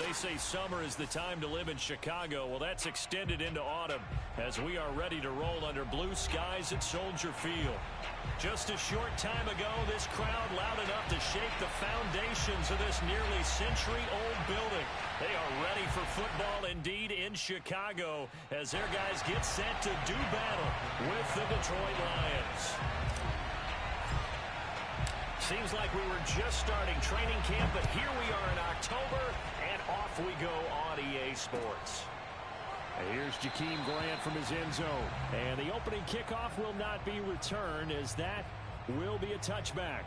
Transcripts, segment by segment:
They say summer is the time to live in Chicago. Well, that's extended into autumn as we are ready to roll under blue skies at Soldier Field. Just a short time ago, this crowd loud enough to shake the foundations of this nearly century-old building. They are ready for football indeed in Chicago as their guys get set to do battle with the Detroit Lions. Seems like we were just starting training camp, but here we are in October, and off we go on EA Sports. Here's Jakeem Grant from his end zone. And the opening kickoff will not be returned as that will be a touchback.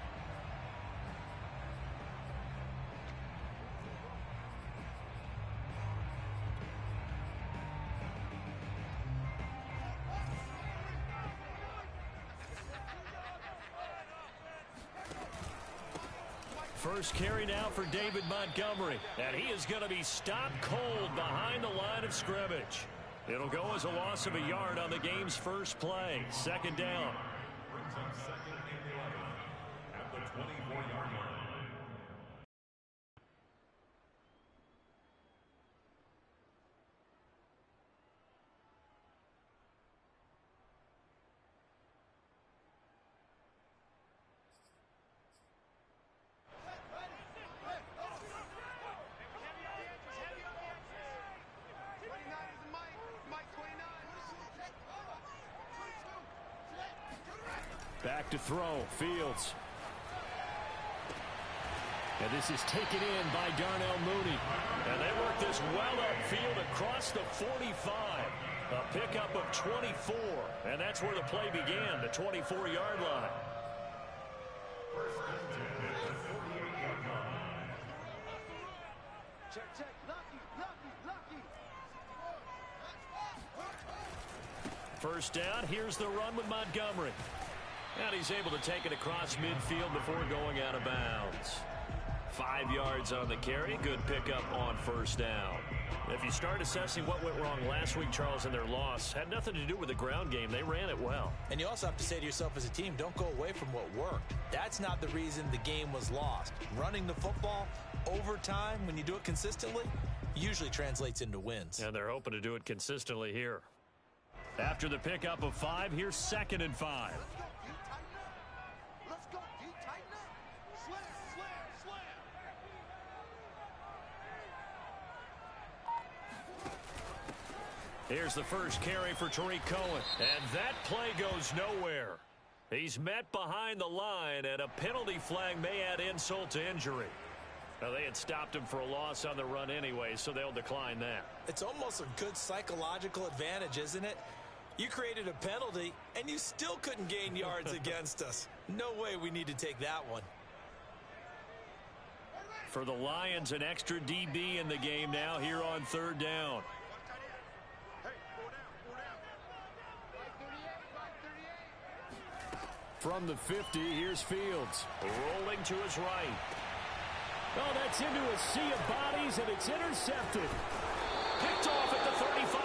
First carry now for David Montgomery. And he is going to be stopped cold behind the line of scrimmage. It'll go as a loss of a yard on the game's first play. Second down. Brings up second and 11 at the 24-yard line. Back to throw, Fields. And this is taken in by Darnell Mooney. And they work this well upfield across the 45. A pickup of 24. And that's where the play began, the 24-yard line. Check. Lucky. First down, here's the run with Montgomery. And he's able to take it across midfield before going out of bounds. 5 yards on the carry. Good pickup on first down. If you start assessing what went wrong last week, Charles, in their loss, had nothing to do with the ground game. They ran it well. And you also have to say to yourself as a team, don't go away from what worked. That's not the reason the game was lost. Running the football over time, when you do it consistently, usually translates into wins. And they're hoping to do it consistently here. After the pickup of 5, here's 2nd and 5. Let's go. Tighten up. Slam. Here's the first carry for Tariq Cohen. And that play goes nowhere. He's met behind the line, and a penalty flag may add insult to injury. Now, they had stopped him for a loss on the run anyway, so they'll decline that. It's almost a good psychological advantage, isn't it? You created a penalty, and you still couldn't gain yards against us. No way we need to take that one. For the Lions, an extra DB in the game now here on 3rd down. From the 50, here's Fields. Rolling to his right. Oh, that's into a sea of bodies, and it's intercepted. Picked off at the 35.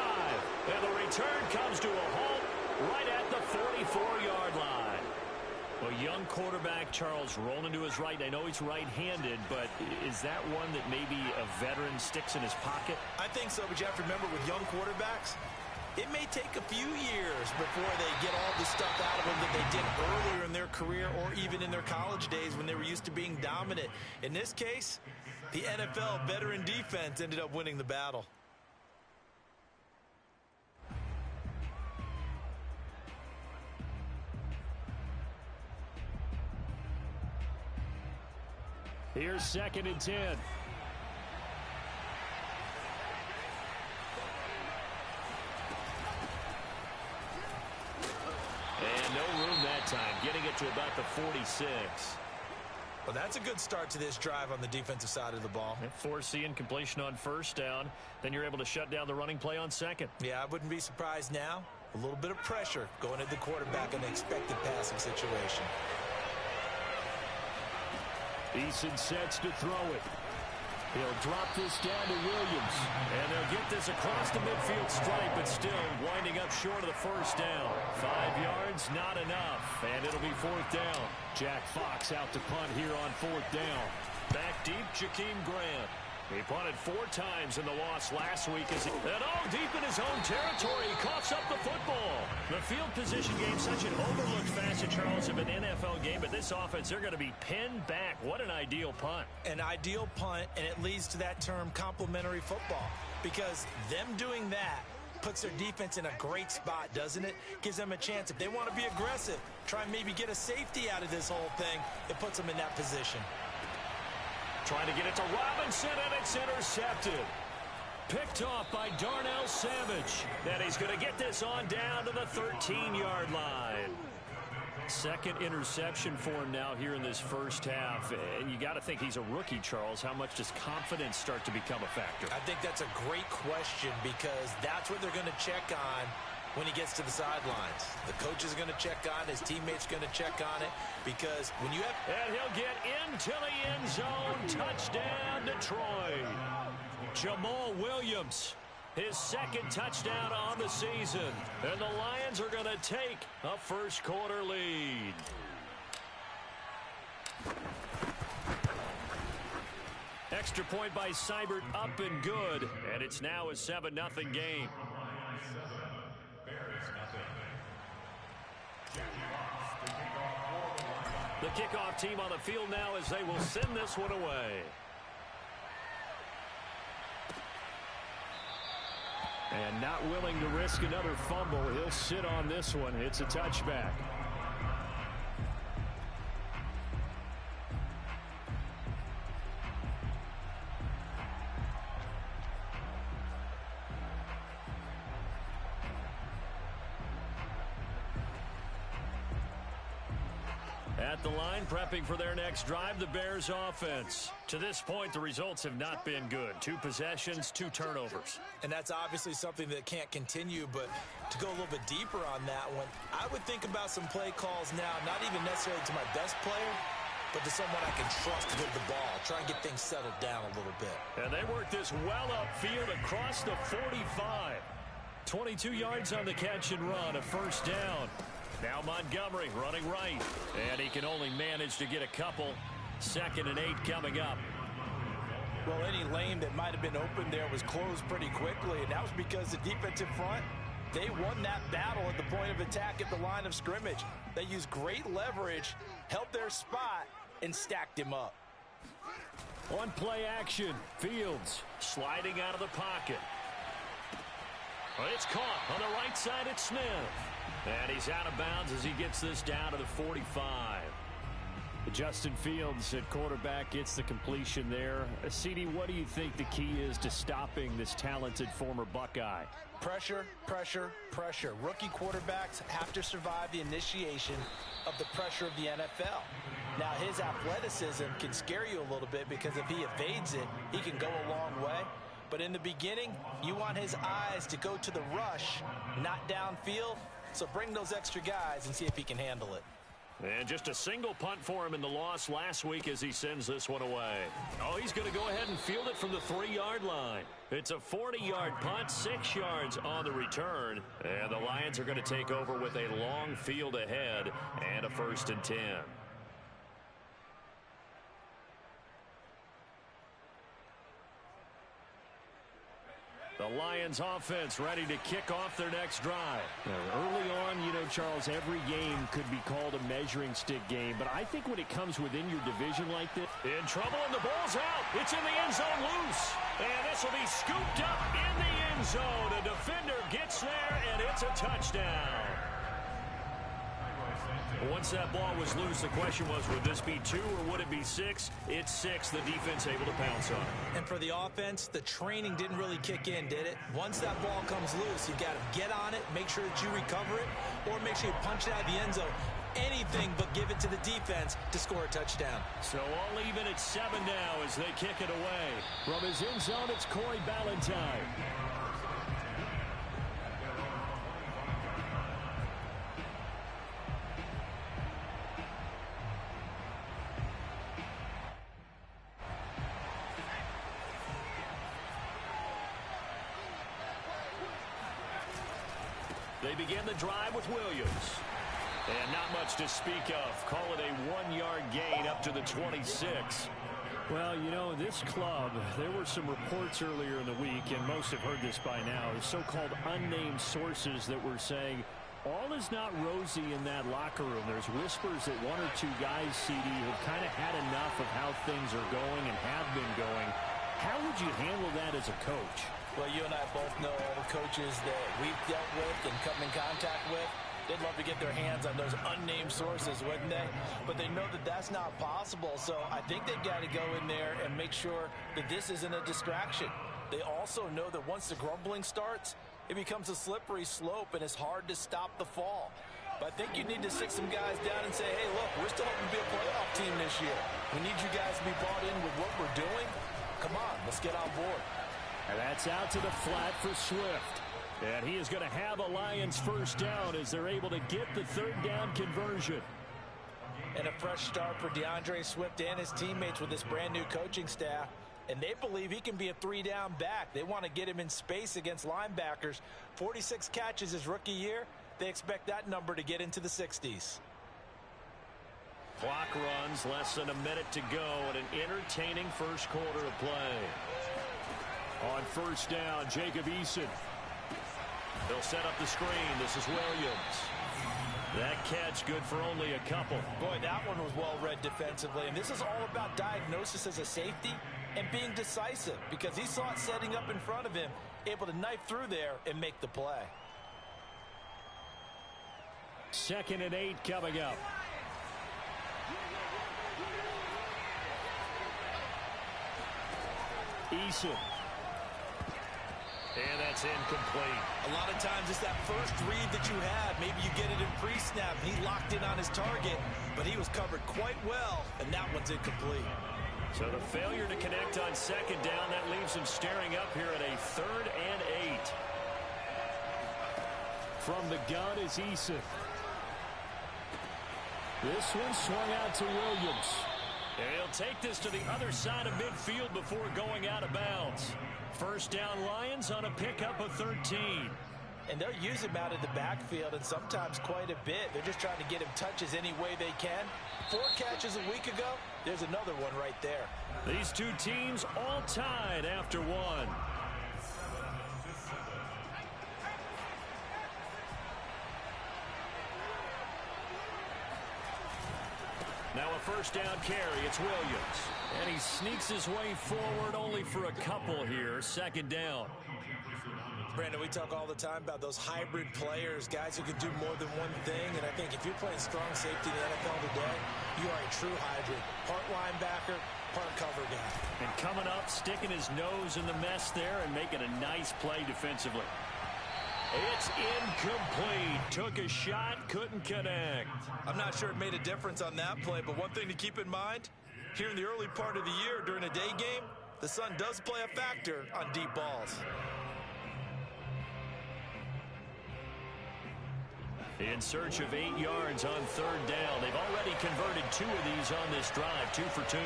And the return comes to a halt right at the 44-yard line. A young quarterback, Charles, rolling to his right. I know he's right-handed, but is that one that maybe a veteran sticks in his pocket? I think so, but you have to remember with young quarterbacks, it may take a few years before they get all the stuff out of them that they did earlier in their career or even in their college days when they were used to being dominant. In this case, the NFL veteran defense ended up winning the battle. Here's 2nd and 10. And no room that time, getting it to about the 46. Well, that's a good start to this drive on the defensive side of the ball. Forcing incompletion on first down. Then you're able to shut down the running play on second. Yeah, I wouldn't be surprised now. A little bit of pressure going at the quarterback in an expected passing situation. Eason sets to throw it. He'll drop this down to Williams. And they'll get this across the midfield stripe, but still winding up short of the first down. 5 yards, not enough. And it'll be 4th down. Jack Fox out to punt here on 4th down. Back deep, Jakeem Grant. He punted 4 times in the loss last week. And all deep in his own territory, he coughs up the football. The field position game, such an overlooked facet, Charles, of an NFL game. But this offense, they're going to be pinned back. What an ideal punt. An ideal punt, and it leads to that term complementary football. Because them doing that puts their defense in a great spot, doesn't it? Gives them a chance. If they want to be aggressive, try and maybe get a safety out of this whole thing, it puts them in that position. Trying to get it to Robinson, and it's intercepted. Picked off by Darnell Savage. And he's going to get this on down to the 13-yard line. Second interception for him now here in this first half. And you got to think he's a rookie, Charles. How much does confidence start to become a factor? I think that's a great question because that's what they're going to check on when he gets to the sidelines. The coach is going to check on, his teammates going to check on it, because when you have... And he'll get into the end zone. Touchdown, Detroit. Jamal Williams, his second touchdown on the season. And the Lions are going to take a first-quarter lead. Extra point by Seibert, up and good. And it's now a 7-0 game. The kickoff team on the field now as they will send this one away. And not willing to risk another fumble. He'll sit on this one. It's a touchback. At the line, prepping for their next drive, the Bears offense. To this point, the results have not been good. 2 possessions, 2 turnovers. And that's obviously something that can't continue, but to go a little bit deeper on that one, I would think about some play calls now, not even necessarily to my best player, but to someone I can trust with the ball. Try and get things settled down a little bit. And they work this well upfield across the 45. 22 yards on the catch and run, a first down. Now Montgomery running right, and he can only manage to get a couple. 2nd and 8 coming up. Well, any lane that might have been open there was closed pretty quickly, and that was because the defensive front, they won that battle at the point of attack at the line of scrimmage. They used great leverage, held their spot, and stacked him up. On play action, Fields sliding out of the pocket. But it's caught on the right side at Smith. And he's out of bounds as he gets this down to the 45. Justin Fields at quarterback gets the completion there. CD, what do you think the key is to stopping this talented former Buckeye? Pressure, pressure, pressure. Rookie quarterbacks have to survive the initiation of the pressure of the NFL. Now, his athleticism can scare you a little bit because if he evades it, he can go a long way. But in the beginning, you want his eyes to go to the rush, not downfield. So bring those extra guys and see if he can handle it. And just a single punt for him in the loss last week as he sends this one away. Oh, he's going to go ahead and field it from the 3-yard line. It's a 40-yard punt, 6 yards on the return. And the Lions are going to take over with a long field ahead and a 1st and 10. The Lions offense ready to kick off their next drive. Now, early on, you know, Charles, every game could be called a measuring stick game. But I think when it comes within your division like this. In trouble, and the ball's out. It's in the end zone loose. And this will be scooped up in the end zone. A defender gets there, and it's a touchdown. Once that ball was loose, the question was, would this be 2 or would it be 6? It's 6. The defense able to pounce on it. And for the offense, the training didn't really kick in, did it? Once that ball comes loose, you've got to get on it, make sure that you recover it, or make sure you punch it out of the end zone. Anything but give it to the defense to score a touchdown. So all even at 7 now as they kick it away. From his end zone, it's Corey Ballantyne. They begin the drive with Williams. And not much to speak of. Call it a 1-yard gain up to the 26. Well, you know, this club, there were some reports earlier in the week, and most have heard this by now, so-called unnamed sources that were saying all is not rosy in that locker room. There's whispers that one or two guys, CD, have kind of had enough of how things are going and have been going. How would you handle that as a coach? Well, you and I both know all the coaches that we've dealt with and come in contact with. They'd love to get their hands on those unnamed sources, wouldn't they? But they know that that's not possible, so I think they've got to go in there and make sure that this isn't a distraction. They also know that once the grumbling starts, it becomes a slippery slope, and it's hard to stop the fall. But I think you need to sit some guys down and say, hey, look, we're still hoping to be a playoff team this year. We need you guys to be bought in with what we're doing. Come on, let's get on board. And that's out to the flat for Swift. And he is going to have a Lions first down as they're able to get the third down conversion. And a fresh start for DeAndre Swift and his teammates with this brand new coaching staff. And they believe he can be a three-down back. They want to get him in space against linebackers. 46 catches his rookie year. They expect that number to get into the 60s. Clock runs, less than a minute to go, and an entertaining first quarter of play. On first down, Jacob Eason. They'll set up the screen. This is Williams. That catch good for only a couple. Boy, that one was well read defensively. And this is all about diagnosis as a safety and being decisive, because he saw it setting up in front of him, able to knife through there and make the play. 2nd and 8 coming up. Eason. And that's incomplete. A lot of times it's that first read that you had. Maybe you get it in pre-snap. He locked in on his target, but he was covered quite well, and that one's incomplete. So the failure to connect on second down, that leaves him staring up here at a 3rd and 8. From the gun is Eason. This one swung out to Williams. And he'll take this to the other side of midfield before going out of bounds. First down Lions on a pickup of 13. And they'll use him out of the backfield, and sometimes quite a bit. They're just trying to get him touches any way they can. 4 catches a week ago. There's another one right there. These two teams all tied after one. Now a first down carry. It's Williams. And he sneaks his way forward only for a couple here. 2nd down. Brandon, we talk all the time about those hybrid players, guys who can do more than one thing. And I think if you're playing strong safety in the NFL today, you are a true hybrid. Part linebacker, part cover guy. And coming up, sticking his nose in the mess there and making a nice play defensively. It's incomplete. Took a shot, couldn't connect. I'm not sure it made a difference on that play, but one thing to keep in mind, here in the early part of the year during a day game, the sun does play a factor on deep balls. In search of 8 yards on 3rd down. They've already converted 2 of these on this drive, 2 for 2.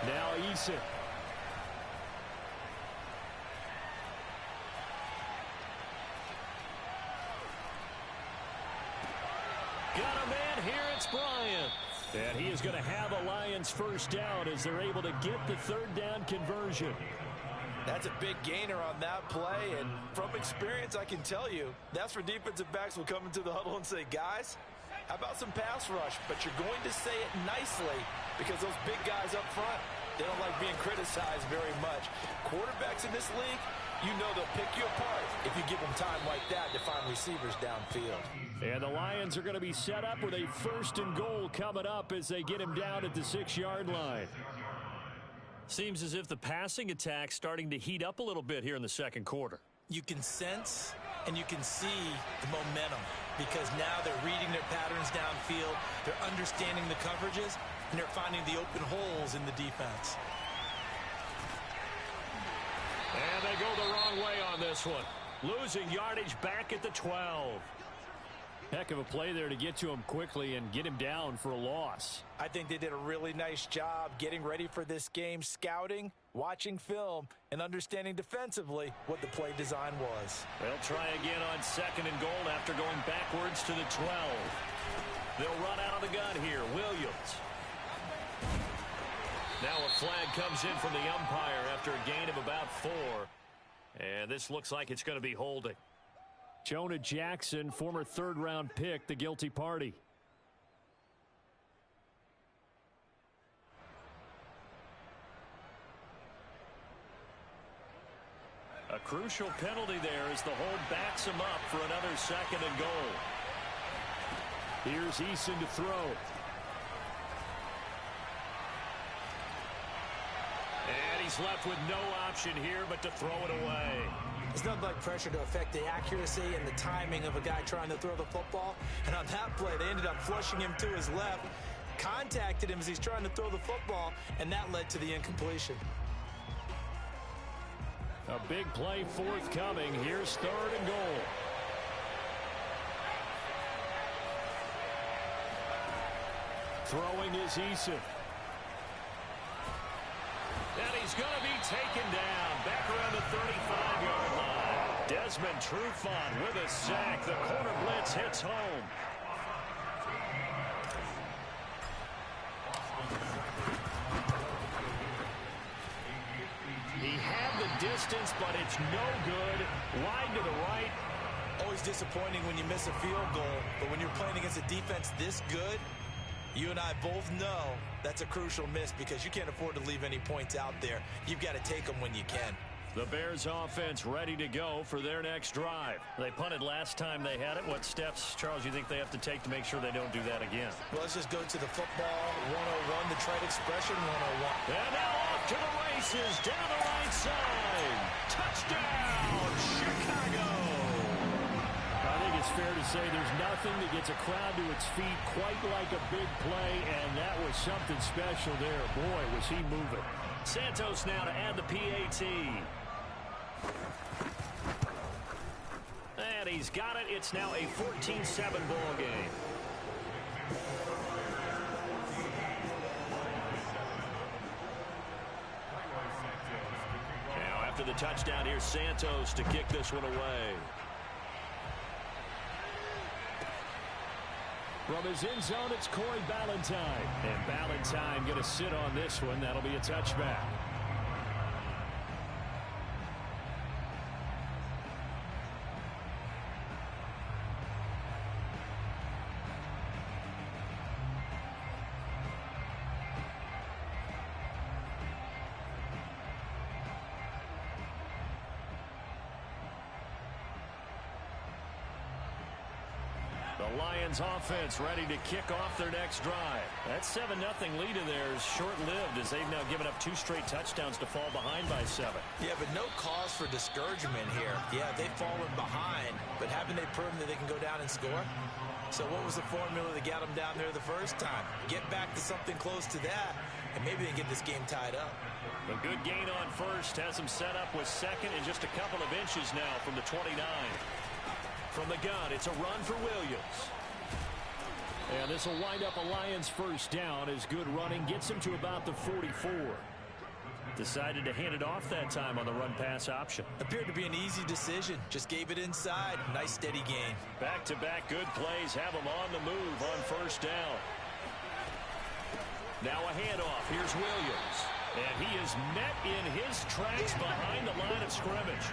Now Eason. Got a man here, it's Bryant. And he is going to have a Lions first down as they're able to get the 3rd down conversion. That's a big gainer on that play, and from experience, I can tell you, that's where defensive backs will come into the huddle and say, guys, how about some pass rush? But you're going to say it nicely because those big guys up front, they don't like being criticized very much. Quarterbacks in this league, you know they'll pick you apart if you give them time like that to find receivers downfield. And the Lions are going to be set up with a 1st and goal coming up as they get him down at the 6-yard line. Seems as if the passing attack's starting to heat up a little bit here in the 2nd quarter. You can sense and you can see the momentum because now they're reading their patterns downfield, they're understanding the coverages, and they're finding the open holes in the defense. And they go the wrong way on this one. Losing yardage back at the 12. Heck of a play there to get to him quickly and get him down for a loss. I think they did a really nice job getting ready for this game, scouting, watching film, and understanding defensively what the play design was. They'll try again on 2nd and goal after going backwards to the 12. They'll run out of the gun here. Williams. Now a flag comes in from the umpire after a gain of about 4. And this looks like it's going to be holding. Jonah Jackson, former third-round pick, the guilty party. A crucial penalty there as the hold backs him up for another 2nd and goal. Here's Eason to throw. And he's left with no option here but to throw it away. There's nothing like pressure to affect the accuracy and the timing of a guy trying to throw the football. And on that play, they ended up flushing him to his left, contacted him as he's trying to throw the football, and that led to the incompletion. A big play forthcoming. Here's 3rd and goal. Throwing is Eason. And he's going to be taken down back around the 35-yard line. Desmond Trufant with a sack. The corner blitz hits home. He had the distance, but it's no good. Wide to the right. Always disappointing when you miss a field goal, but when you're playing against a defense this good, you and I both know that's a crucial miss because you can't afford to leave any points out there. You've got to take them when you can. The Bears offense ready to go for their next drive. They punted last time they had it. What steps, Charles, you think they have to take to make sure they don't do that again? Well, let's just go to the football 101, the trite expression 101. And now off to the races, down the right side. Touchdown, Chicago! I think it's fair to say there's nothing that gets a crowd to its feet quite like a big play, and that was something special there. Boy, was he moving. Santos now to add the PAT. And he's got it. It's now a 14-7 ball game. Now after the touchdown, here's Santos to kick this one away. From his end zone, it's Corey Ballantyne. And Ballantyne going to sit on this one. That'll be a touchback. The Lions offense ready to kick off their next drive. That 7-0 lead of theirs short-lived as they've now given up 2 straight touchdowns to fall behind by 7. Yeah, but no cause for discouragement here. Yeah, they've fallen behind, but haven't they proven that they can go down and score? So what was the formula that got them down there the first time? Get back to something close to that, and maybe they can get this game tied up. A good gain on first has them set up with 2nd and just a couple of inches now from the 29. From the gun, it's a run for Williams. And this will wind up a Lions first down as good running gets him to about the 44. Decided to hand it off that time on the run-pass option. Appeared to be an easy decision. Just gave it inside. Nice steady gain. Back-to-back good plays have him on the move on first down. Now a handoff. Here's Williams. And he is met in his tracks behind the line of scrimmage.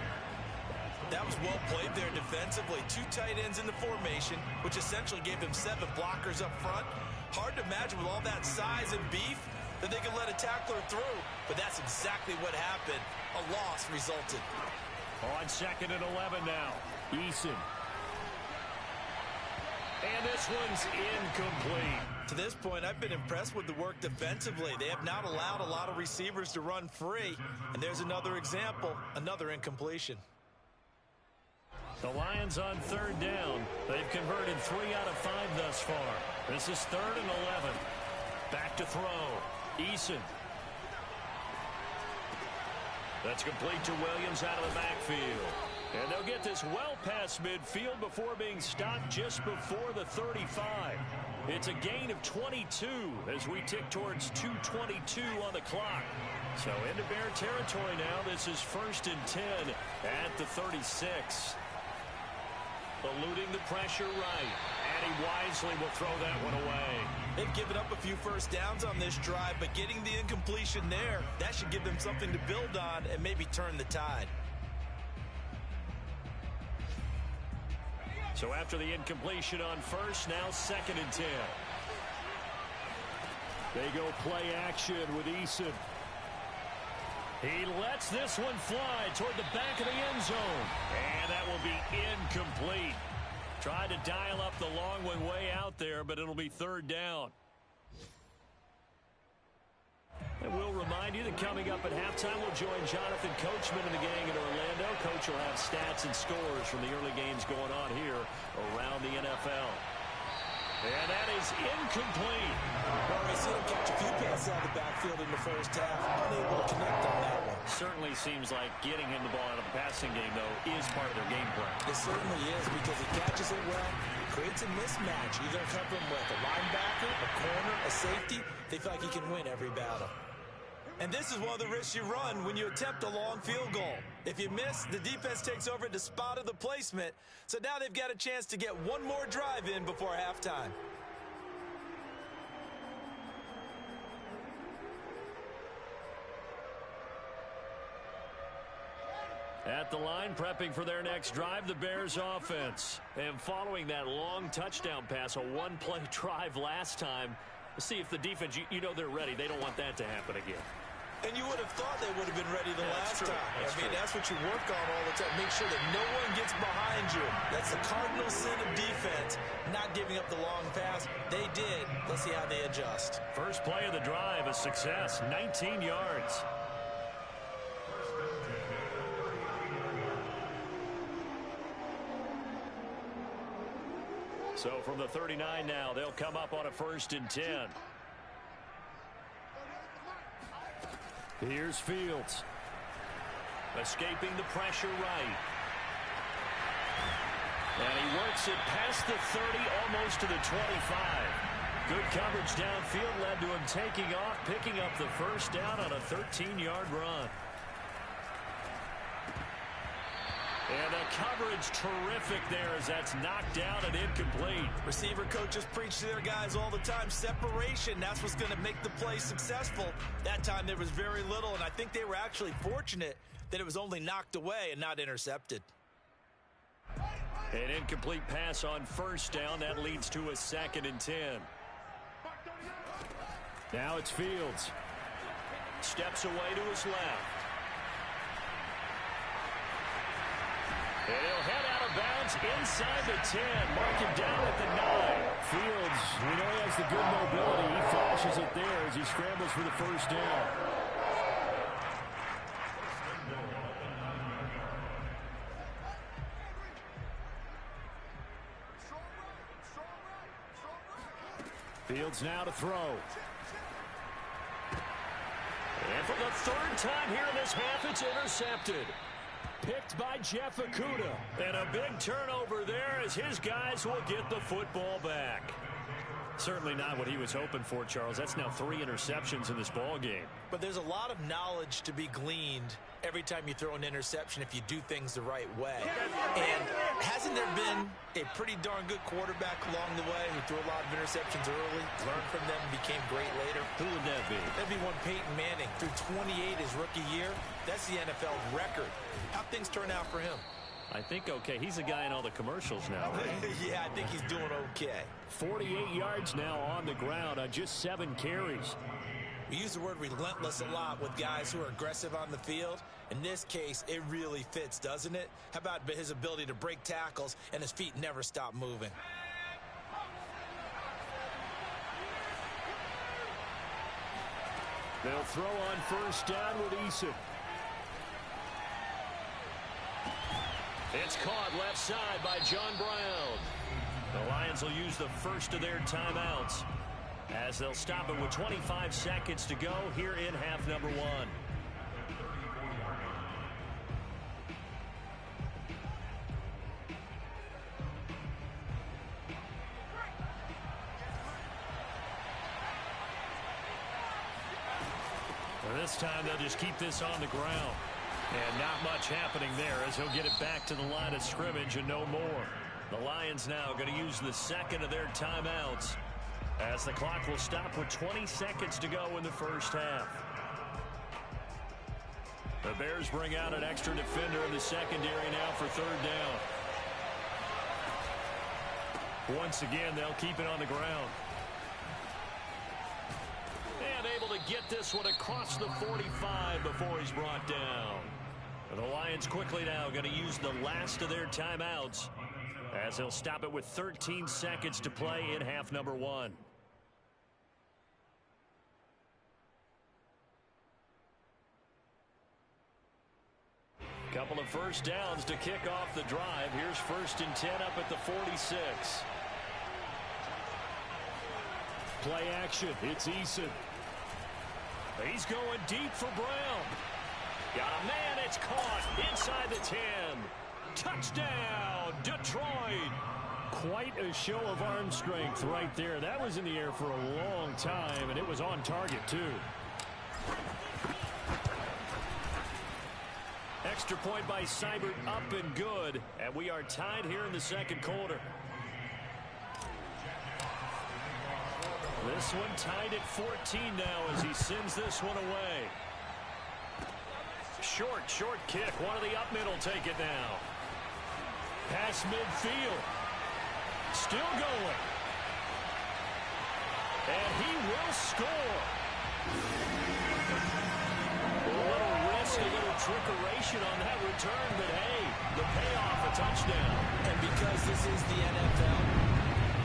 That was well played there defensively. 2 tight ends in the formation, which essentially gave them 7 blockers up front. Hard to imagine with all that size and beef that they could let a tackler through. But that's exactly what happened. A loss resulted. On 2nd and 11 now. Eason. And this one's incomplete. To this point, I've been impressed with the work defensively. They have not allowed a lot of receivers to run free. And there's another example, another incompletion. The Lions on 3rd down. They've converted 3 out of 5 thus far. This is 3rd and 11. Back to throw. Eason. That's complete to Williams out of the backfield. And they'll get this well past midfield before being stopped just before the 35. It's a gain of 22 as we tick towards 2:22 on the clock. So into Bear territory now. This is 1st and 10 at the 36. Eluding the pressure right. And he wisely will throw that one away. They've given up a few first downs on this drive, but getting the incompletion there, that should give them something to build on and maybe turn the tide. So after the incompletion on first, now 2nd and 10. They go play action with Eason. He lets this one fly toward the back of the end zone. And that will be incomplete. Tried to dial up the long one way out there, but it'll be 3rd down. And we'll remind you that coming up at halftime, we'll join Jonathan Coachman and the gang in Orlando. Coach will have stats and scores from the early games going on here around the NFL. And that is incomplete. Well, we see him catch a few passes out of the backfield in the first half. Unable to connect on that one. Certainly seems like getting him the ball out of the passing game, though, is part of their game plan. It certainly is, because he catches it well, creates a mismatch. You're going to cover him with a linebacker, a corner, a safety. They feel like he can win every battle. And this is one of the risks you run when you attempt a long field goal. If you miss, the defense takes over at the spot of the placement. So now they've got a chance to get one more drive in before halftime. At the line, prepping for their next drive, the Bears offense. And following that long touchdown pass, a one-play drive last time, let's see if the defense, you know they're ready. They don't want that to happen again. And you would have thought they would have been ready the last time. That's what you work on all the time. Make sure that no one gets behind you. That's the cardinal sin of defense, not giving up the long pass. They did. Let's see how they adjust. First play of the drive, a success, 19 yards. So from the 39 now, they'll come up on a 1st and 10. Here's Fields. Escaping the pressure right. And he works it past the 30, almost to the 25. Good coverage downfield led to him taking off, picking up the first down on a 13-yard run. And the coverage terrific there as that's knocked down and incomplete. Receiver coaches preach to their guys all the time. Separation, that's what's going to make the play successful. That time there was very little, and I think they were actually fortunate that it was only knocked away and not intercepted. An incomplete pass on first down. That leads to a 2nd and 10. Now it's Fields. Steps away to his left. And he'll head out of bounds inside the 10. Mark him down at the 9. Fields, we know he has the good mobility. He flashes it there as he scrambles for the first down. Fields now to throw. And for the 3rd time here in this half, it's intercepted. Picked by Jeff Okudah. And a big turnover there as his guys will get the football back. Certainly not what he was hoping for, Charles. That's now 3 interceptions in this ball game. But there's a lot of knowledge to be gleaned every time you throw an interception if you do things the right way. And hasn't there been a pretty darn good quarterback along the way who threw a lot of interceptions early, learned from them, and became great later? Who would that be? That'd be one Peyton Manning. Threw 28 his rookie year. That's the NFL record. How'd things turn out for him? I think okay. He's a guy in all the commercials now, right? Yeah, I think he's doing okay. 48 yards now on the ground on just 7 carries. We use the word relentless a lot with guys who are aggressive on the field. In this case, it really fits, doesn't it? How about his ability to break tackles and his feet never stop moving? They'll throw on first down with Eason. It's caught left side by John Brown. The Lions will use the first of their timeouts as they'll stop it with 25 seconds to go here in half number 1. This time they'll just keep this on the ground. And not much happening there as he'll get it back to the line of scrimmage and no more. The Lions now going to use the second of their timeouts as the clock will stop with 20 seconds to go in the first half. The Bears bring out an extra defender in the secondary now for third down. Once again, they'll keep it on the ground. And able to get this one across the 45 before he's brought down. The Lions quickly now going to use the last of their timeouts as they'll stop it with 13 seconds to play in half number 1. Couple of first downs to kick off the drive. Here's 1st and 10 up at the 46. Play action. It's Eason. He's going deep for Brown. Got a man. It's caught inside the 10. Touchdown, Detroit. Quite a show of arm strength right there. That was in the air for a long time, and it was on target, too. Extra point by Seibert, up and good. And we are tied here in the second quarter. This one tied at 14 now as he sends this one away. Short kick. One of the up middle take it now. Pass midfield. Still going. And he will score. A little risk, a little trickeration on that return, but hey, the payoff, a touchdown. And because this is the NFL,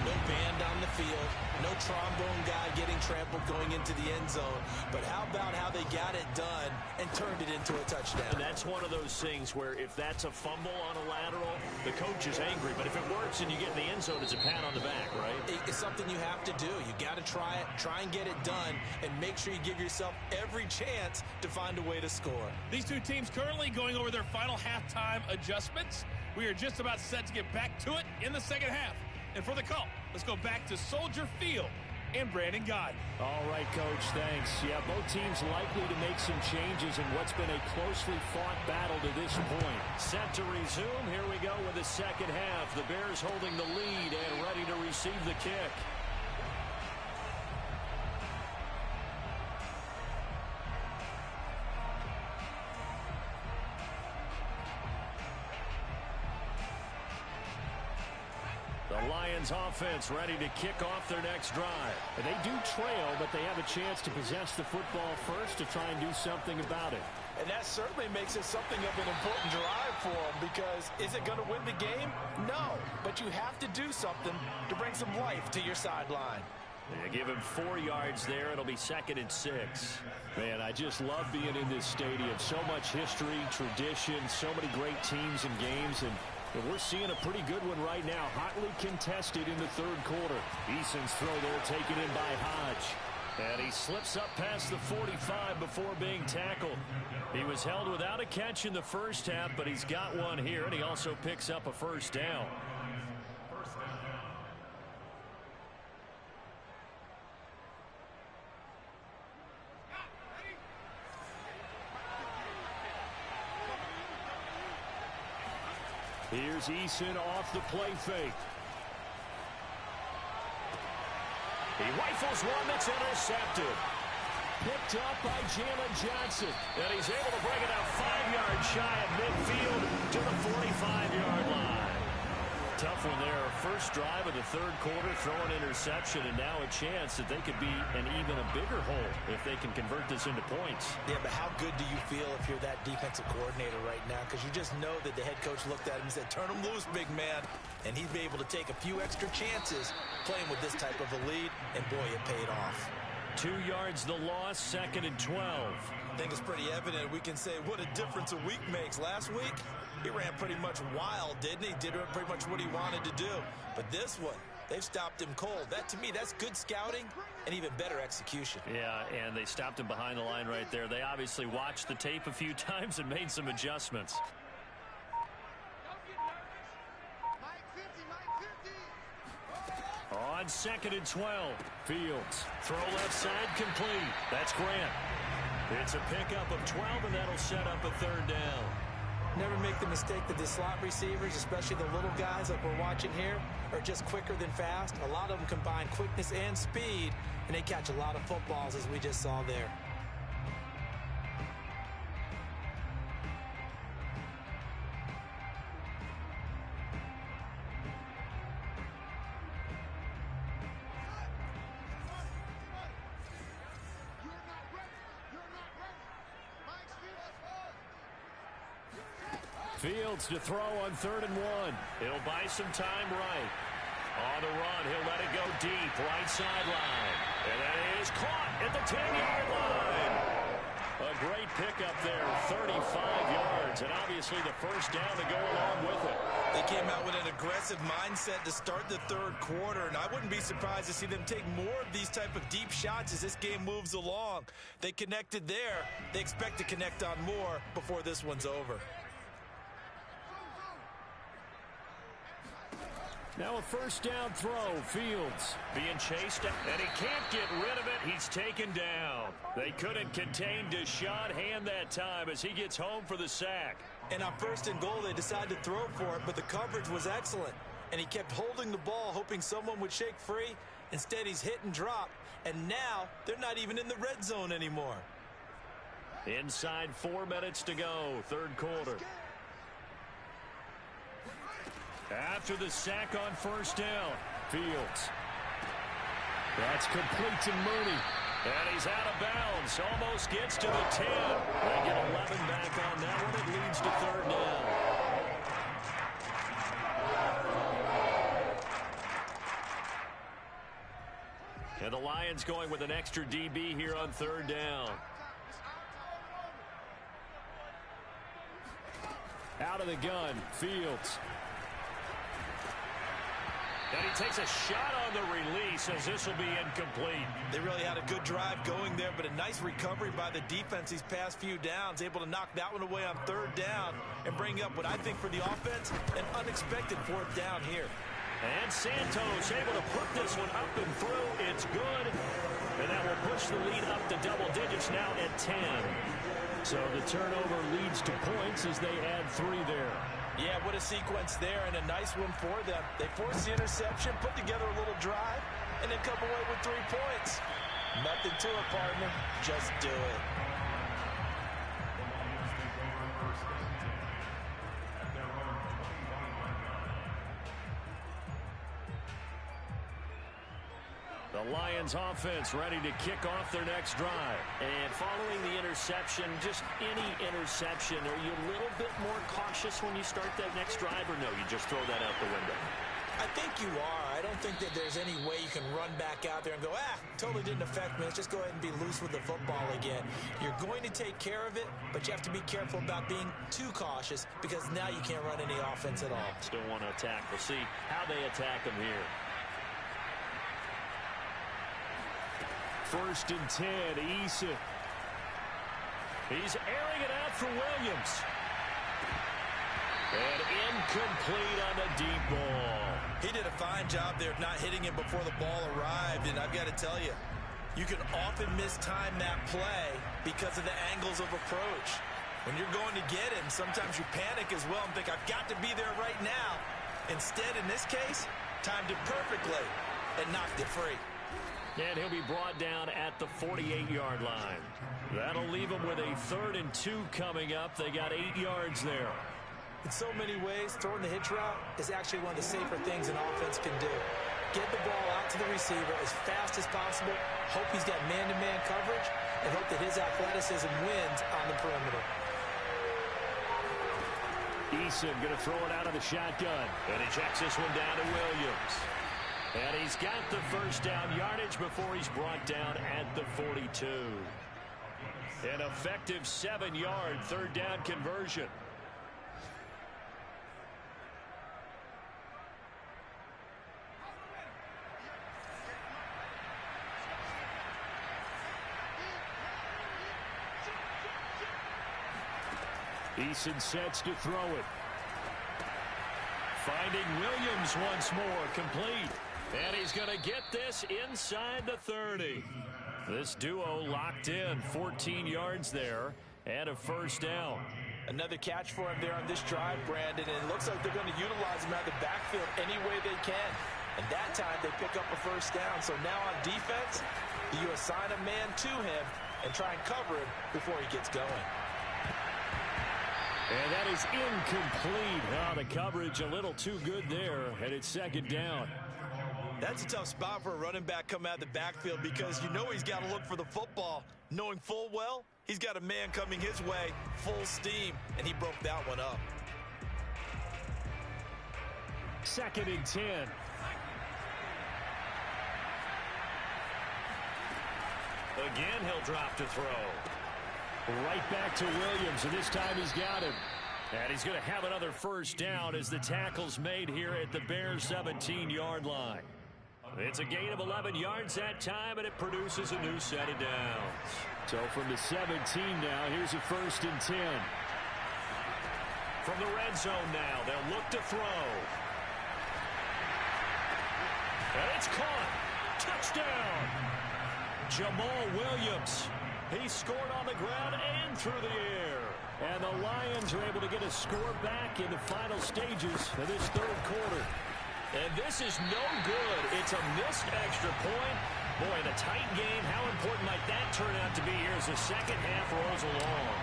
no band on the field, no trombone guy getting trampled going into the end zone. But how about how they got it done and turned it into a touchdown? And that's one of those things where if that's a fumble on a lateral, the coach is angry. But if it works and you get in the end zone, it's a pat on the back, right? It's something you have to do. You got to try it, try and get it done, and make sure you give yourself every chance to find a way to score. These two teams currently going over their final halftime adjustments. We are just about set to get back to it in the second half. And for the call, let's go back to Soldier Field and Brandon Guy. All right, Coach, thanks. Yeah, both teams likely to make some changes in what's been a closely fought battle to this point. Set to resume. Here we go with the second half. The Bears holding the lead and ready to receive the kick. The Lions offense ready to kick off their next drive. And they do trail, but they have a chance to possess the football first to try and do something about it. And that certainly makes it something of an important drive for them, because is it going to win the game? No, but you have to do something to bring some life to your sideline. They give him 4 yards there. It'll be 2nd and 6. Man, I just love being in this stadium. So much history, tradition, so many great teams and games, and we're seeing a pretty good one right now, hotly contested in the third quarter. Eason's throw there taken in by Hodge. And he slips up past the 45 before being tackled. He was held without a catch in the first half, but he's got one here, and he also picks up a first down. Here's Eason off the play fake. He rifles one that's intercepted. Picked up by Jalen Johnson. And he's able to bring it out 5 yards shy of midfield to the 45-yard line. Tough one there. First drive of the third quarter, throw an interception, and now a chance that they could be an even a bigger hole if they can convert this into points. Yeah, but how good do you feel if you're that defensive coordinator right now? Because you just know that the head coach looked at him and said, turn him loose, big man. And he'd be able to take a few extra chances playing with this type of a lead, and boy, it paid off. 2 yards the loss, 2nd and 12. I think it's pretty evident. We can say what a difference a week makes. Last week, he ran pretty much wild, didn't he? Did pretty much what he wanted to do. But this one, they've stopped him cold. That, to me, that's good scouting and even better execution. Yeah, and they stopped him behind the line right there. They obviously watched the tape a few times and made some adjustments. On 2nd and 12, Fields. Throw left side complete. That's Grant. It's a pickup of 12, and that'll set up a third down. Never make the mistake that the slot receivers, especially the little guys like we're watching here, are just quicker than fast. A lot of them combine quickness and speed, and they catch a lot of footballs, as we just saw there. Fields to throw on 3rd and 1. He'll buy some time right. On the run, he'll let it go deep, right sideline. And that is caught at the 10-yard line. A great pickup there, 35 yards, and obviously the first down to go along with it. They came out with an aggressive mindset to start the 3rd quarter, and I wouldn't be surprised to see them take more of these type of deep shots as this game moves along. They connected there. They expect to connect on more before this one's over. Now a first down throw. Fields being chased, and he can't get rid of it. He's taken down. They couldn't contain Deshaun Hand that time as he gets home for the sack. And on 1st and goal, they decided to throw for it, but the coverage was excellent. And he kept holding the ball, hoping someone would shake free. Instead, he's hit and dropped. And now, they're not even in the red zone anymore. Inside 4 minutes to go, 3rd quarter. After the sack on 1st down, Fields. That's complete to Mooney. And he's out of bounds. Almost gets to the 10. They get 11 back on that one. It leads to 3rd down. And the Lions going with an extra DB here on 3rd down. Out of the gun, Fields. And he takes a shot on the release as this will be incomplete. They really had a good drive going there, but a nice recovery by the defense these past few downs, able to knock that one away on 3rd down and bring up what I think for the offense, an unexpected 4th down here. And Santos able to put this one up and through. It's good. And that will push the lead up to double digits now at 10. So the turnover leads to points as they add 3 there. Yeah, what a sequence there, and a nice one for them. They forced the interception, put together a little drive, and then come away with 3 points. Nothing to it, partner. Just do it. The Lions offense ready to kick off their next drive. And following the interception, just any interception, are you a little bit more cautious when you start that next drive, or no, you just throw that out the window? I think you are. I don't think that there's any way you can run back out there and go, totally didn't affect me. Let's just go ahead and be loose with the football again. You're going to take care of it, but you have to be careful about being too cautious because now you can't run any offense at all. Still want to attack. We'll see how they attack them here. 1st and 10, Eason. He's airing it out for Williams. And incomplete on the deep ball. He did a fine job there of not hitting it before the ball arrived, and I've got to tell you, you can often mistime that play because of the angles of approach. When you're going to get him, sometimes you panic as well and think, I've got to be there right now. Instead, in this case, timed it perfectly and knocked it free. And he'll be brought down at the 48-yard line. That'll leave him with a 3rd and 2 coming up. They got 8 yards there. In so many ways, throwing the hitch route is actually one of the safer things an offense can do. Get the ball out to the receiver as fast as possible, hope he's got man-to-man coverage, and hope that his athleticism wins on the perimeter. Eason going to throw it out of the shotgun. And he checks this one down to Williams. And he's got the first down yardage before he's brought down at the 42. An effective 7-yard 3rd down conversion. Eason sets to throw it. Finding Williams once more, complete. And he's going to get this inside the 30. This duo locked in, 14 yards there, and a first down. Another catch for him there on this drive, Brandon, and it looks like they're going to utilize him out of the backfield any way they can. And that time they pick up a first down. So now on defense, you assign a man to him and try and cover him before he gets going. And that is incomplete. Oh, the coverage a little too good there, and it's second down. That's a tough spot for a running back coming out of the backfield because you know he's got to look for the football, knowing full well he's got a man coming his way, full steam, and he broke that one up. Second and 10. Again, he'll drop to throw. Right back to Williams, and this time he's got him. And he's going to have another first down as the tackle's made here at the Bears' 17-yard line. It's a gain of 11 yards that time, and it produces a new set of downs. So from the 17 now, here's a first and 10. From the red zone now, they'll look to throw. And it's caught. Touchdown. Jamal Williams. He scored on the ground and through the air. And the Lions are able to get a score back in the final stages of this third quarter. And this is no good. It's a missed extra point. Boy, in a tight game, how important might that turn out to be here as the second half rolls along.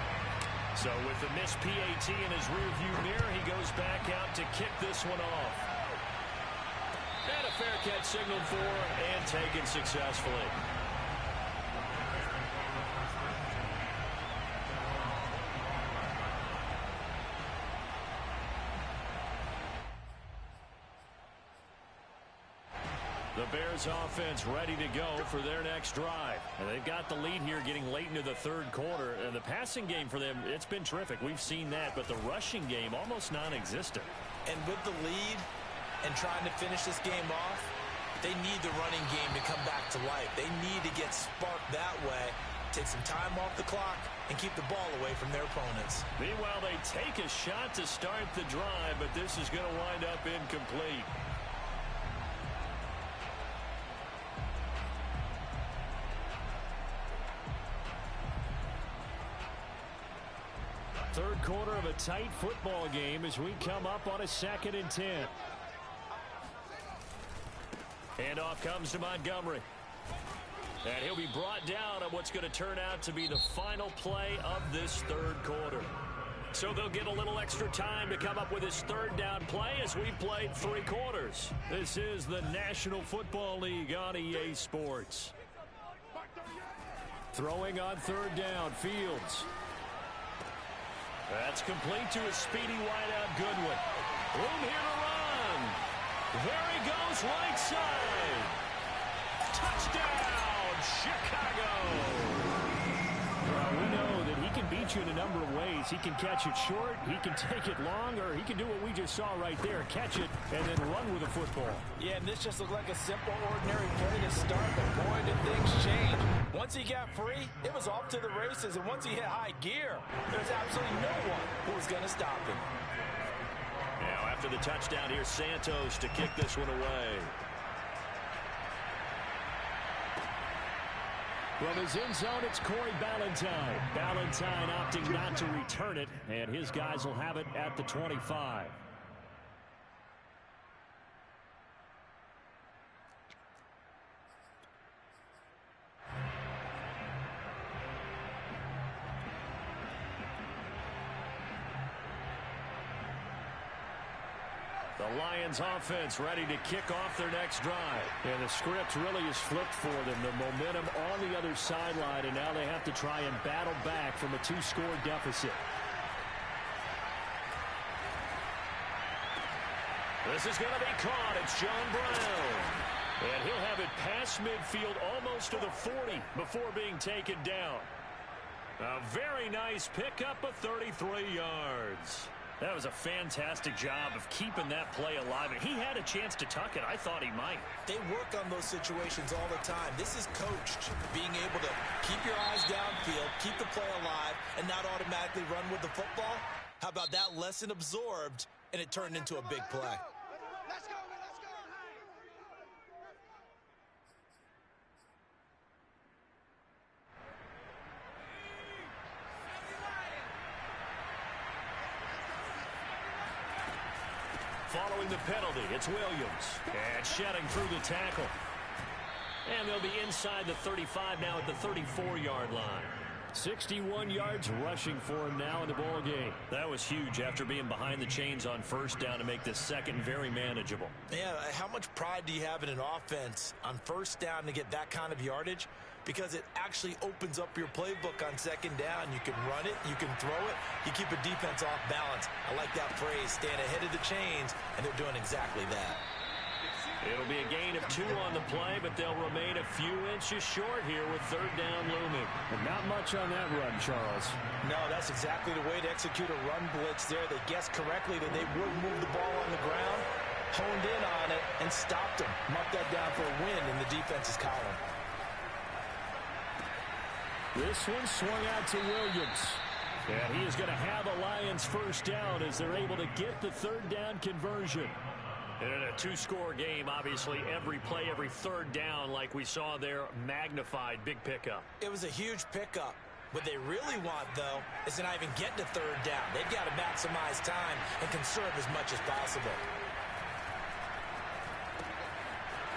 So with the missed PAT in his rearview mirror, he goes back out to kick this one off. And a fair catch signaled for and taken successfully. The Bears offense ready to go for their next drive. And they've got the lead here getting late into the third quarter. And the passing game for them, it's been terrific. We've seen that. But the rushing game, almost non-existent. And with the lead and trying to finish this game off, they need the running game to come back to life. They need to get sparked that way, take some time off the clock, and keep the ball away from their opponents. Meanwhile, they take a shot to start the drive, but this is going to wind up incomplete. Third quarter of a tight football game as we come up on a second and 10. And off comes to Montgomery. And he'll be brought down on what's going to turn out to be the final play of this third quarter. So they'll get a little extra time to come up with his third down play as we've played 3 quarters. This is the National Football League on EA Sports. Throwing on third down, Fields. That's complete to a speedy wideout Goodwin. Room here to run. There he goes, right side. Touchdown, Chicago. Well, we know that he can beat you in a number of ways. He can catch it short, he can take it long, or he can do what we just saw right there, catch it and then run with the football. Yeah, and this just looked like a simple, ordinary play to start, but boy, did things change. Once he got free, it was off to the races, and once he hit high gear, there's absolutely no one who was going to stop him. Now, after the touchdown, here's Santos to kick this one away. From his end zone, it's Corey Ballantyne. Ballantyne opting not to return it, and his guys will have it at the 25. The Lions offense ready to kick off their next drive. And the script really is flipped for them. The momentum on the other sideline, and now they have to try and battle back from a 2-score deficit. This is going to be caught. It's John Brown. And he'll have it past midfield almost to the 40 before being taken down. A very nice pickup of 33 yards. That was a fantastic job of keeping that play alive. He had a chance to tuck it. I thought he might. They work on those situations all the time. This is coached, being able to keep your eyes downfield, keep the play alive, and not automatically run with the football. How about that lesson absorbed, and it turned into a big play? Let's go, let's go. Following the penalty, it's Williams. And shedding through the tackle. And they'll be inside the 35 now at the 34-yard line. 61 yards rushing for him now in the ball game. That was huge after being behind the chains on first down to make this second very manageable. Yeah, how much pride do you have in an offense on first down to get that kind of yardage? Because it actually opens up your playbook on second down. You can run it, you can throw it, you keep a defense off balance. I like that phrase, stand ahead of the chains, and they're doing exactly that. It'll be a gain of 2 on the play, but they'll remain a few inches short here with third down looming. And not much on that run, Charles. No, that's exactly the way to execute a run blitz there. They guessed correctly that they would move the ball on the ground, honed in on it, and stopped them. Marked that down for a win in the defense's column. This one swung out to Williams. And he is going to have a Lions first down as they're able to get the third down conversion. And in a 2-score game, obviously, every play, every third down, like we saw there, magnified, big pickup. It was a huge pickup. What they really want, though, is to not even get to third down. They've got to maximize time and conserve as much as possible.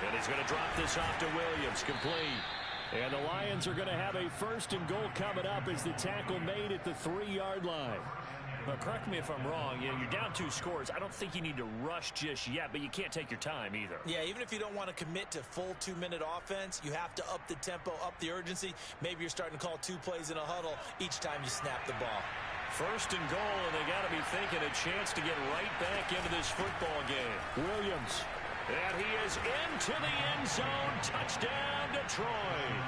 And he's going to drop this off to Williams, complete. And the Lions are going to have a first and goal coming up as the tackle made at the 3-yard line. But correct me if I'm wrong, you're down 2 scores. I don't think you need to rush just yet, but you can't take your time either. Yeah, even if you don't want to commit to full 2-minute offense, you have to up the tempo, up the urgency. Maybe you're starting to call 2 plays in a huddle each time you snap the ball. First and goal, and they got to be thinking a chance to get right back into this football game. Williams. And he is into the end zone. Touchdown, Detroit.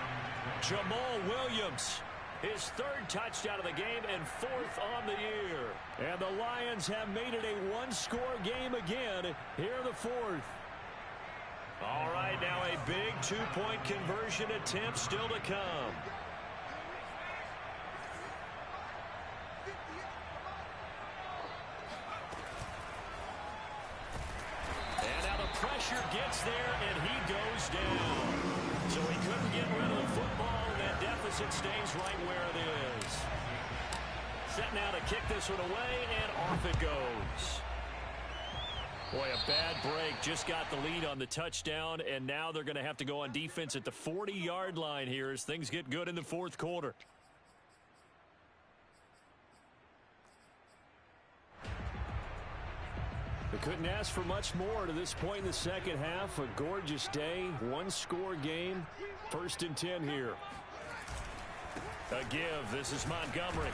Jamal Williams. His 3rd touchdown of the game and 4th on the year. And the Lions have made it a 1-score game again. Here the 4th. All right, now a big 2-point conversion attempt still to come. And now the pressure gets there, and he goes down. So he couldn't get rid of the football, and that deficit stays right where it is. Set now to kick this one away, and off it goes. Boy, a bad break. Just got the lead on the touchdown, and now they're going to have to go on defense at the 40-yard line here as things get good in the 4th quarter. They couldn't ask for much more to this point in the second half. A gorgeous day, 1-score game. 1st and 10 here. A give. This is Montgomery.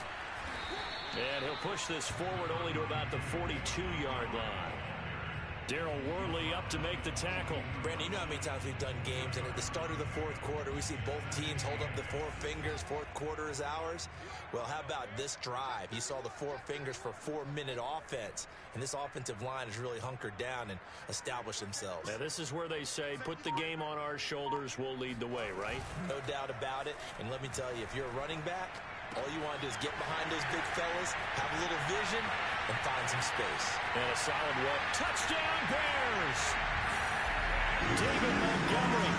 And he'll push this forward only to about the 42-yard line. Darryl Worley up to make the tackle. Brandon, you know how many times we've done games, and at the start of the 4th quarter, we see both teams hold up the 4 fingers. 4th quarter is ours. Well, how about this drive? You saw the 4 fingers for 4-minute offense, and this offensive line has really hunkered down and established themselves. Now, this is where they say, put the game on our shoulders, we'll lead the way, right? No doubt about it, and let me tell you, if you're a running back, all you want to do is get behind those big fellas, have a little vision, and find some space. And a solid run. Touchdown, Bears! David Montgomery,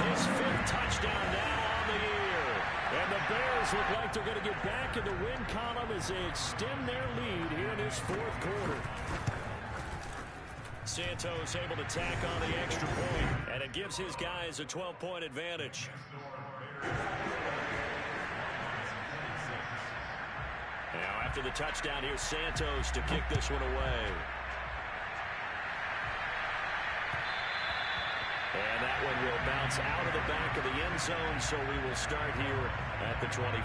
his 5th touchdown now on the year. And the Bears look like they're going to get back in the win column as they extend their lead here in this 4th quarter. Santos able to tack on the extra point, and it gives his guys a 12-point advantage. Now, after the touchdown, here's Santos to kick this one away. And that one will bounce out of the back of the end zone, so we will start here at the 25.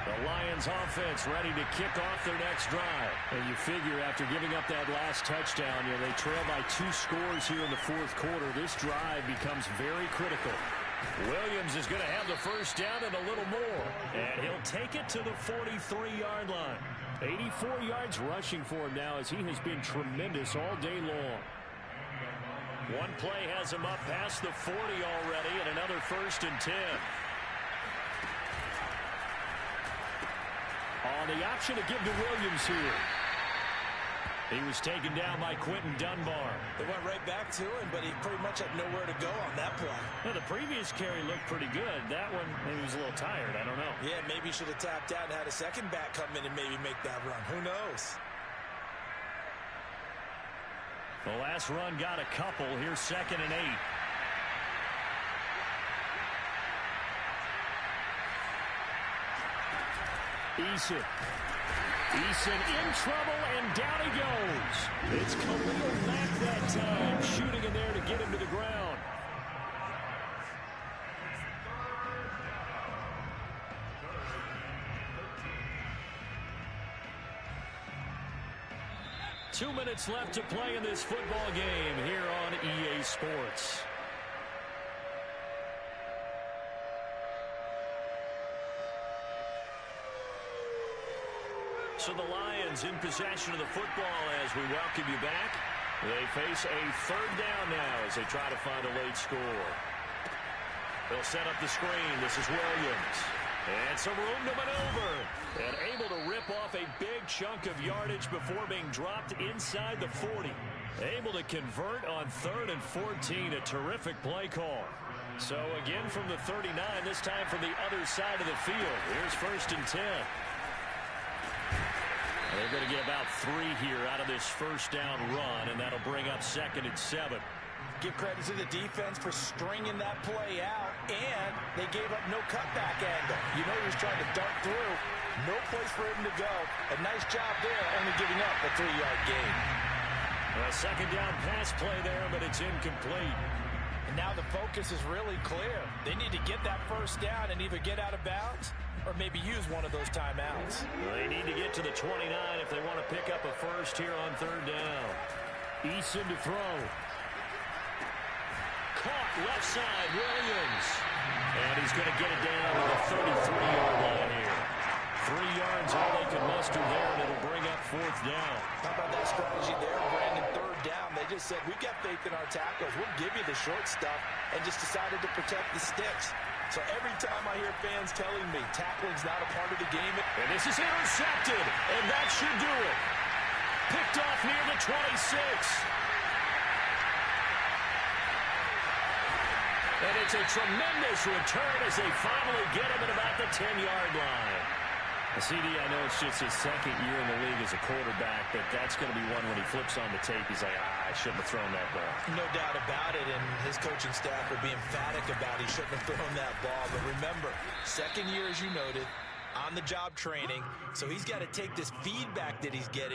The Lions offense ready to kick off their next drive. And you figure after giving up that last touchdown, they trail by 2 scores here in the 4th quarter. This drive becomes very critical. Williams is going to have the first down and a little more. And he'll take it to the 43-yard line. 84 yards rushing for him now as he has been tremendous all day long. One play has him up past the 40 already, and another 1st and 10. On the option to give to Williams here. He was taken down by Quentin Dunbar. They went right back to him, but he pretty much had nowhere to go on that play. Well, the previous carry looked pretty good. That one, maybe he was a little tired. I don't know. Yeah, maybe he should have tapped out and had a second back come in and maybe make that run. Who knows? The last run got a couple. Here's 2nd and 8. Eason in trouble, and down he goes. It's Khalil Mack that time, shooting in there to get him to the ground. Two minutes left to play in this football game here on EA Sports. So the Lions in possession of the football as we welcome you back. They face a 3rd down now as they try to find a late score. They'll set up the screen. This is Williams. And some room to maneuver. And able to rip off a big chunk of yardage before being dropped inside the 40. Able to convert on 3rd and 14. A terrific play call. So again from the 39, this time from the other side of the field. Here's 1st and 10. They're going to get about 3 here out of this 1st down run, and that'll bring up 2nd and 7. Give credit to the defense for stringing that play out, and they gave up no cutback angle. You know he was trying to dart through. No place for him to go. A nice job there, only giving up a 3-yard gain. A 2nd down pass play there, but it's incomplete. And now the focus is really clear. They need to get that 1st down and either get out of bounds or maybe use one of those timeouts. They need to get to the 29 if they want to pick up a 1st here on 3rd down. Eason to throw. Caught left side, Williams. And he's going to get it down to the 33-yard line here. 3 yards all they can muster there, and it'll bring up 4th down. How about that strategy there, Brandon? 3rd down. They just said, we've got faith in our tackles. We'll give you the short stuff, and just decided to protect the sticks. So every time I hear fans telling me tackling's not a part of the game. And this is intercepted, and that should do it. Picked off near the 26. And it's a tremendous return as they finally get him at about the 10-yard line. CD, I know it's just his 2nd year in the league as a quarterback, but that's going to be one when he flips on the tape. He's like, I shouldn't have thrown that ball. No doubt about it, and his coaching staff will be emphatic about he shouldn't have thrown that ball. But remember, 2nd year, as you noted, on-the-job training, so he's got to take this feedback that he's getting